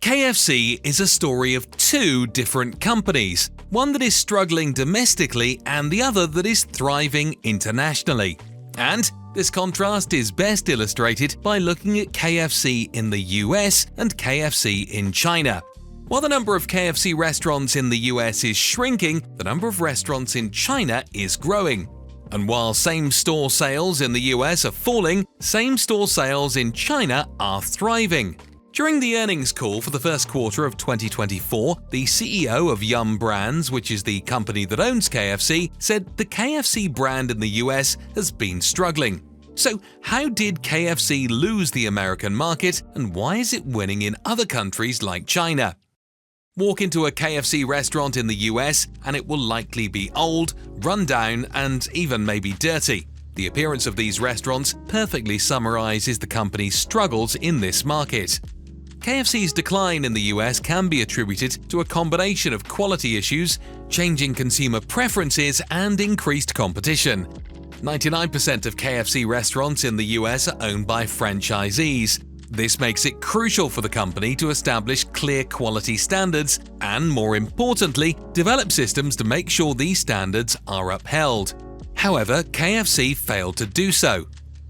KFC is a story of two different companies, one that is struggling domestically and the other that is thriving internationally. And this contrast is best illustrated by looking at KFC in the US and KFC in China. While the number of KFC restaurants in the US is shrinking, the number of restaurants in China is growing. And while same-store sales in the US are falling, same-store sales in China are thriving. During the earnings call for the first quarter of 2024, the CEO of Yum Brands, which is the company that owns KFC, said the KFC brand in the US has been struggling. So, how did KFC lose the American market, and why is it winning in other countries like China? Walk into a KFC restaurant in the US and it will likely be old, run down, and even maybe dirty. The appearance of these restaurants perfectly summarizes the company's struggles in this market. KFC's decline in the US can be attributed to a combination of quality issues, changing consumer preferences, and increased competition. 99% of KFC restaurants in the US are owned by franchisees. This makes it crucial for the company to establish clear quality standards and, more importantly, develop systems to make sure these standards are upheld. However, KFC failed to do so.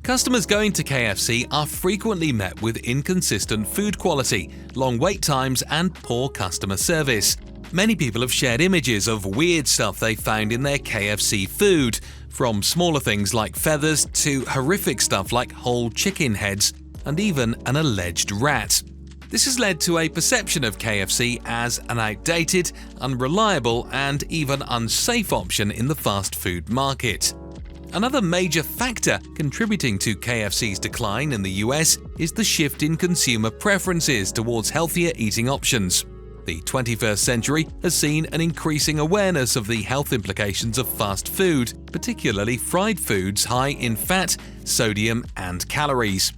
Customers going to KFC are frequently met with inconsistent food quality, long wait times, and poor customer service. Many people have shared images of weird stuff they found in their KFC food, from smaller things like feathers to horrific stuff like whole chicken heads and even an alleged rat. This has led to a perception of KFC as an outdated, unreliable, and even unsafe option in the fast food market. Another major factor contributing to KFC's decline in the US is the shift in consumer preferences towards healthier eating options. The 21st century has seen an increasing awareness of the health implications of fast food, particularly fried foods high in fat, sodium, and calories.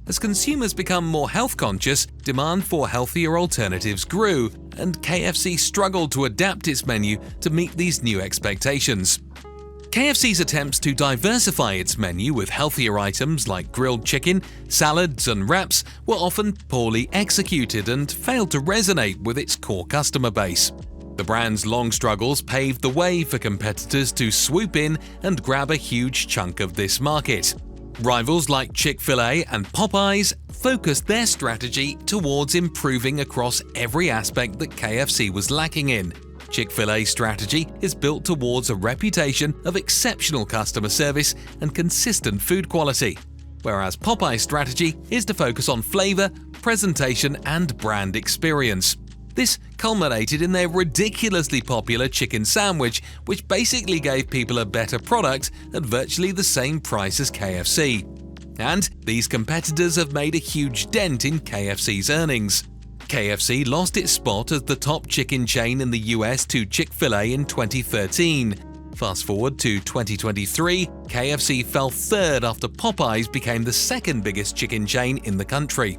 As consumers become more health conscious, demand for healthier alternatives grew, and KFC struggled to adapt its menu to meet these new expectations. KFC's attempts to diversify its menu with healthier items like grilled chicken, salads, and wraps were often poorly executed and failed to resonate with its core customer base. The brand's long struggles paved the way for competitors to swoop in and grab a huge chunk of this market. Rivals like Chick-fil-A and Popeyes focused their strategy towards improving across every aspect that KFC was lacking in. Chick-fil-A's strategy is built towards a reputation of exceptional customer service and consistent food quality, whereas Popeye's strategy is to focus on flavor, presentation, and brand experience. This culminated in their ridiculously popular chicken sandwich, which basically gave people a better product at virtually the same price as KFC. And these competitors have made a huge dent in KFC's earnings. KFC lost its spot as the top chicken chain in the US to Chick-fil-A in 2013. Fast forward to 2023, KFC fell third after Popeyes became the second biggest chicken chain in the country.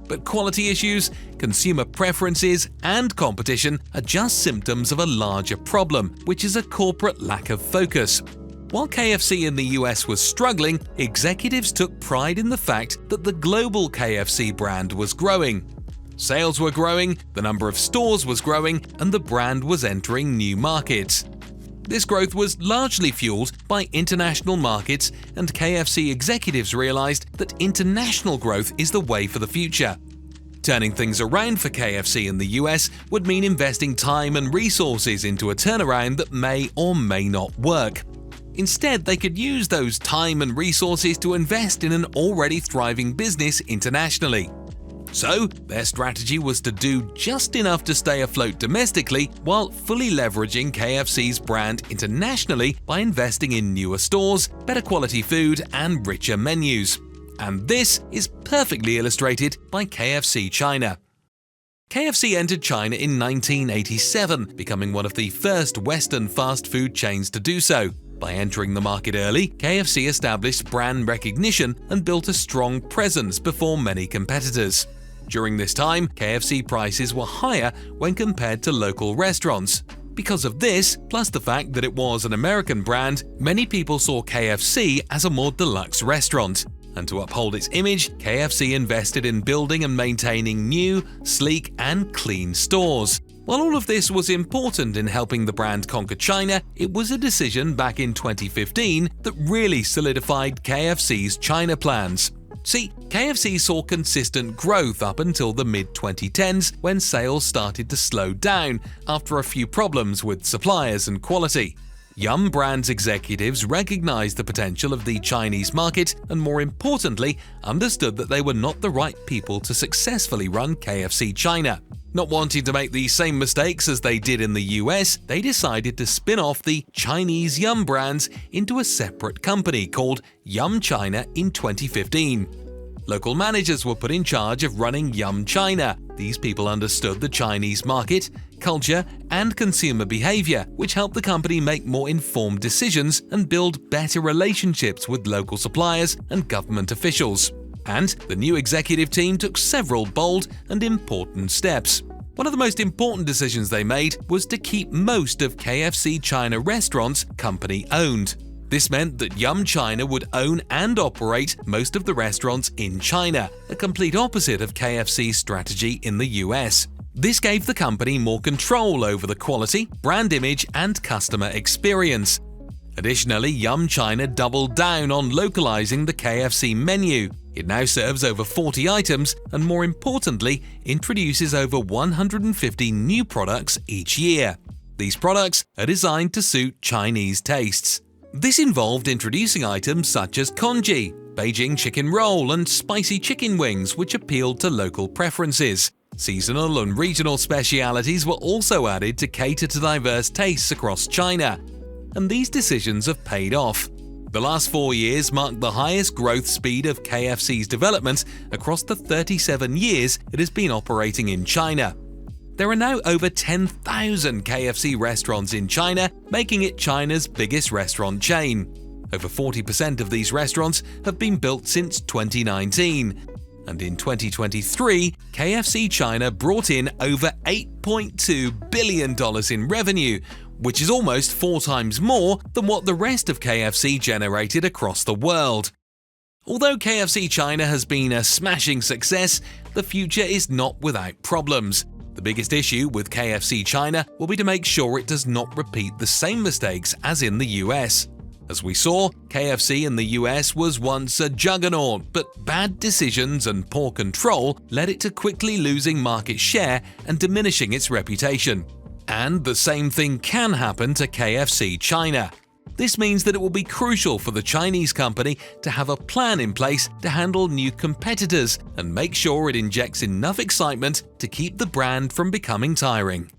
But quality issues, consumer preferences, and competition are just symptoms of a larger problem, which is a corporate lack of focus. While KFC in the US was struggling, executives took pride in the fact that the global KFC brand was growing. Sales were growing, the number of stores was growing, and the brand was entering new markets. This growth was largely fueled by international markets, and KFC executives realized that international growth is the way for the future. Turning things around for KFC in the US would mean investing time and resources into a turnaround that may or may not work. Instead, they could use those time and resources to invest in an already thriving business internationally. So, their strategy was to do just enough to stay afloat domestically while fully leveraging KFC's brand internationally by investing in newer stores, better quality food, and richer menus. And this is perfectly illustrated by KFC China. KFC entered China in 1987, becoming one of the first Western fast food chains to do so. By entering the market early, KFC established brand recognition and built a strong presence before many competitors. During this time, KFC prices were higher when compared to local restaurants. Because of this, plus the fact that it was an American brand, many people saw KFC as a more deluxe restaurant. And to uphold its image, KFC invested in building and maintaining new, sleek, and clean stores. While all of this was important in helping the brand conquer China, it was a decision back in 2015 that really solidified KFC's China plans. See, KFC saw consistent growth up until the mid-2010s when sales started to slow down after a few problems with suppliers and quality. Yum Brand's executives recognized the potential of the Chinese market and, more importantly, understood that they were not the right people to successfully run KFC China. Not wanting to make the same mistakes as they did in the US, they decided to spin off the Chinese Yum brands into a separate company called Yum China in 2015. Local managers were put in charge of running Yum China. These people understood the Chinese market, culture, and consumer behavior, which helped the company make more informed decisions and build better relationships with local suppliers and government officials. And the new executive team took several bold and important steps. One of the most important decisions they made was to keep most of KFC China restaurants company-owned. This meant that Yum China would own and operate most of the restaurants in China, a complete opposite of KFC's strategy in the US. This gave the company more control over the quality, brand image, and customer experience. Additionally, Yum China doubled down on localizing the KFC menu. It now serves over 40 items and, more importantly, introduces over 150 new products each year. These products are designed to suit Chinese tastes. This involved introducing items such as congee, Beijing chicken roll, and spicy chicken wings, which appealed to local preferences. Seasonal and regional specialities were also added to cater to diverse tastes across China. And these decisions have paid off. The last 4 years marked the highest growth speed of KFC's development across the 37 years it has been operating in China. There are now over 10,000 KFC restaurants in China, making it China's biggest restaurant chain. Over 40% of these restaurants have been built since 2019. And in 2023, KFC China brought in over $8.2 billion in revenue, which is almost 4 times more than what the rest of KFC generated across the world. Although KFC China has been a smashing success, the future is not without problems. The biggest issue with KFC China will be to make sure it does not repeat the same mistakes as in the US. As we saw, KFC in the US was once a juggernaut, but bad decisions and poor control led it to quickly losing market share and diminishing its reputation. And the same thing can happen to KFC China. This means that it will be crucial for the Chinese company to have a plan in place to handle new competitors and make sure it injects enough excitement to keep the brand from becoming tiring.